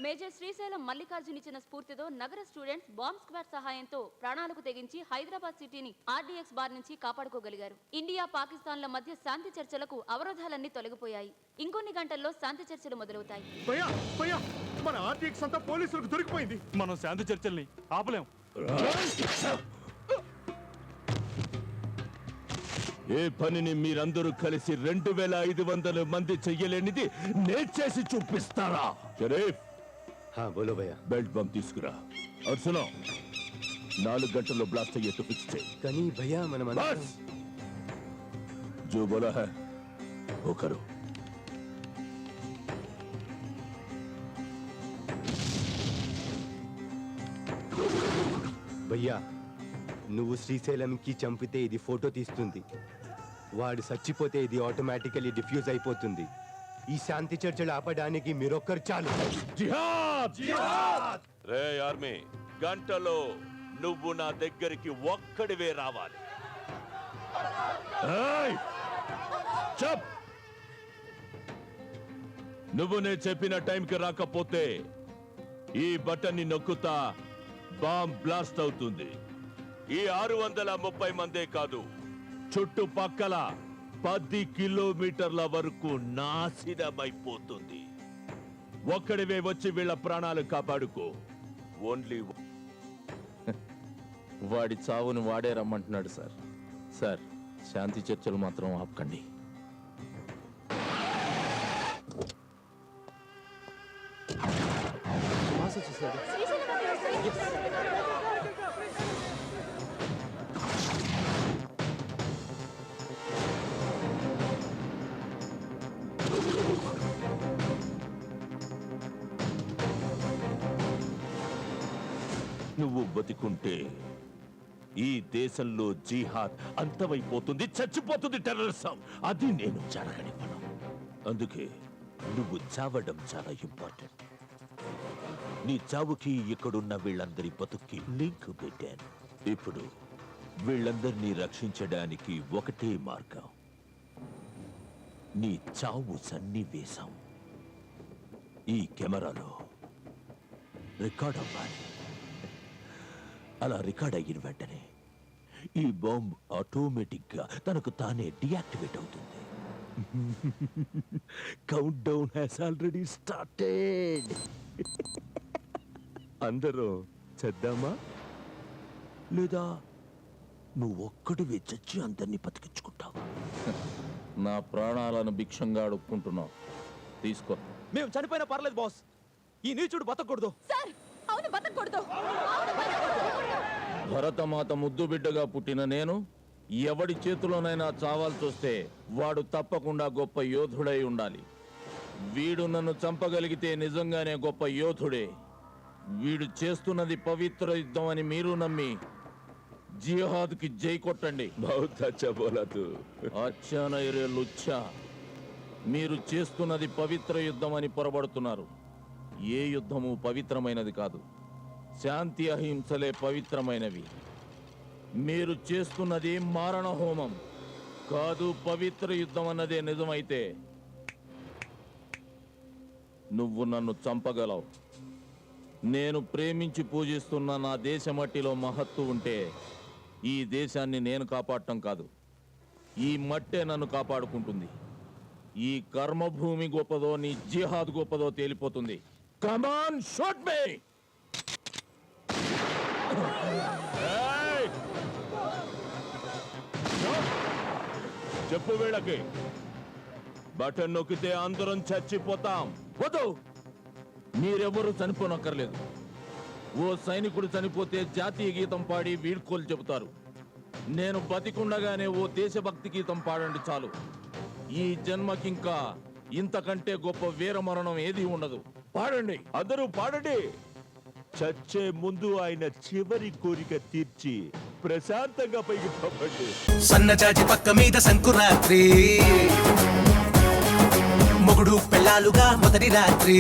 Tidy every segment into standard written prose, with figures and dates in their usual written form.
Major Srisailam Mallikarjun ఇచ్చిన స్ఫూర్తితో నగర స్టూడెంట్స్ బాంబ్ స్క్వాడ్ సహాయంతో ప్రాణాలకు తెగించి హైదరాబాద్ సిటీని ఆర్డీఎక్స్ బార్ నుంచి కాపాడుకోగలిగారు. ఇండియా పాకిస్తాన్ల మధ్య శాంతి చర్చలకు అవరోధాలన్నీ తొలగిపోయాయి. ఇంకొన్ని గంటల్లో శాంతి చర్చలు మొదలవుతాయి. మన ఆర్డీఎక్స్ అంతా పోలీసులకు దొరికిపోయింది. మనం శాంతి చర్చల్ని ఆపలేం. ఏ పనిని మీరందరూ కలిసి 2500 మంది చెయ్యలేనిది నేను చేసి చూపిస్తారా? షరీఫ్, బోలో భయ్యా. బెల్ట్ బంప్ తీసుకురా. అర్సులో 4 గంటల్లో బ్లాస్ట్ అయ్యేట్టు ఫిక్స్ చేయి. కానీ భయ్యా మనం బస్ जो बोला है वो करो. భయ్యా నువ్వు శ్రీశైలంకి చంపితే ఇది ఫోటో తీస్తుంది, వాడు చచ్చిపోతే ఇది ఆటోమేటికలీ డిఫ్యూజ్ అయిపోతుంది. ఈ శాంతి చర్చలు ఆపడానికి మీరొక్కరు చాలు. జిహాద్ జిహాద్ రే ఆర్మీ, గంటలో నువ్వు నా దగ్గరికి ఒక్కడివే రావాలి. చెప్, నువ్వు నేను చెప్పిన టైంకి రాకపోతే ఈ బటన్ని నొక్కుతా, బాంబ్ బ్లాస్ట్ అవుతుంది. ఈ 630 మందే కాదు, చుట్టుపక్కల 10 కిలోమీటర్ల వరకు నాశనమైపోతుంది. ఒక్కడివే వచ్చి వీళ్ళ ప్రాణాలు కాపాడుకో. ఓన్లీ వాడి చావును వాడే రమ్మంటున్నాడు సార్. సార్, శాంతి చర్చలు మాత్రం ఆపకండి. నువ్వు బతికుంటే ఈ దేశంలో జిహాద్ అంతమైపోతుంది, చచ్చిపోతుంది టెర్రరిజం. అది నేను జరగనివ్వను. అందుకే నువ్వు చావడం చాలా ఇంపార్టెంట్. నీ చావుకి ఇక్కడున్న వీళ్ళందరి బతుక్కి లింక్ పెట్టాను. ఇప్పుడు వీళ్ళందరినీ రక్షించడానికి ఒకటే మార్గం, నీ చావు సన్నివేశం ఈ కెమెరాలో రికార్డ్ అవ్వాలి. అలా రికార్డ్ అయిన వెంటనే ఈ బాంబ్ ఆటోమేటిక్ గా తనకు తానే డియాక్టివేట్ అవుతుంది. Count down has already started. అందరూ చేద్దామా, లేదా నువ్వు ఒక్కడివే చచ్చి అందరినీ బతికించుకుంటావా? నా ప్రాణాలను భిక్షంగా అడుక్కుంటున్నావు, తీసుకో. మేము చనిపోయినా పర్లేదు బాస్, ఈ నీచుడు బతకూడదు. సార్, అవును బతకూడదు. భరతమాత ముద్దు బిడ్డగా పుట్టిన నేను ఎవడి చేతిలోనైనా చావాల్సి వస్తే వాడు తప్పకుండా గొప్ప యోధుడై ఉండాలి. వీడు నన్ను చంపగలిగితే నిజంగానే గొప్ప యోధుడే. వీడు చేస్తున్నది పవిత్ర యుద్ధం అని మీరు నమ్మి జిహాద్కి జై కొట్టండి. బహుత్ అచ్చా బోలా తూ. అచ్చా నైరే లుచ్చా. మీరు చేస్తున్నది పవిత్ర యుద్ధం అని పొరబడుతున్నారు. ఏ యుద్ధము పవిత్రమైనది కాదు, శాంతి అహింసలే పవిత్రమైనవి. మీరు చేస్తున్నది మారణ హోమం కాదు, పవిత్ర యుద్ధం అన్నదే నిజమైతే నువ్వు నన్ను చంపగలవు. నేను ప్రేమించి పూజిస్తున్న నా దేశ మట్టిలో మహత్తు ఉంటే ఈ దేశాన్ని నేను కాపాడటం కాదు, ఈ మట్టే నన్ను కాపాడుకుంటుంది. ఈ కర్మభూమి గొప్పదో నీ జిహాద్ గొప్పదో తేలిపోతుంది. కమాన్, షూట్ మీ. చెప్పు వీళ్ళకి, బటన్ నొక్కితే అందరం చచ్చిపోతాం. వద్దు, మీరెవరూ చనిపోనక్కర్లేదు. ఓ సైనికుడు చనిపోతే జాతీయ గీతం పాడి వీడ్కోలు చెబుతారు. నేను బతికుండగానే ఓ దేశభక్తి గీతం పాడండి చాలు. ఈ జన్మకింకా ఇంతకంటే గొప్ప వీరమరణం ఏది ఉండదు. పాడండి, అందరూ పాడండి. చచ్చే ముందు ఆయన చివరి కోరిక తీర్చి ప్రశాంతంగా పైకి పంపండి. సన్నజాజి పక్క మీద సంకురాత్రి, మొగుడు పెళ్ళాలుగా మొదటి రాత్రి,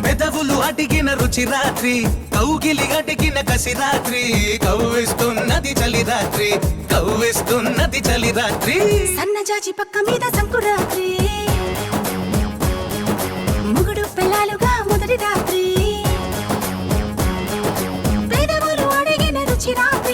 పెదవులు అడిగిన రుచి రాత్రి, కౌగిలి అడిగిన కసి రాత్రి, కవ్విస్తున్నది చలి రాత్రి, కవ్విస్తున్నది చలి రాత్రి. సన్నజాజి పక్క మీద సంకురాత్రి, మొగుడు రుచి రాత్రి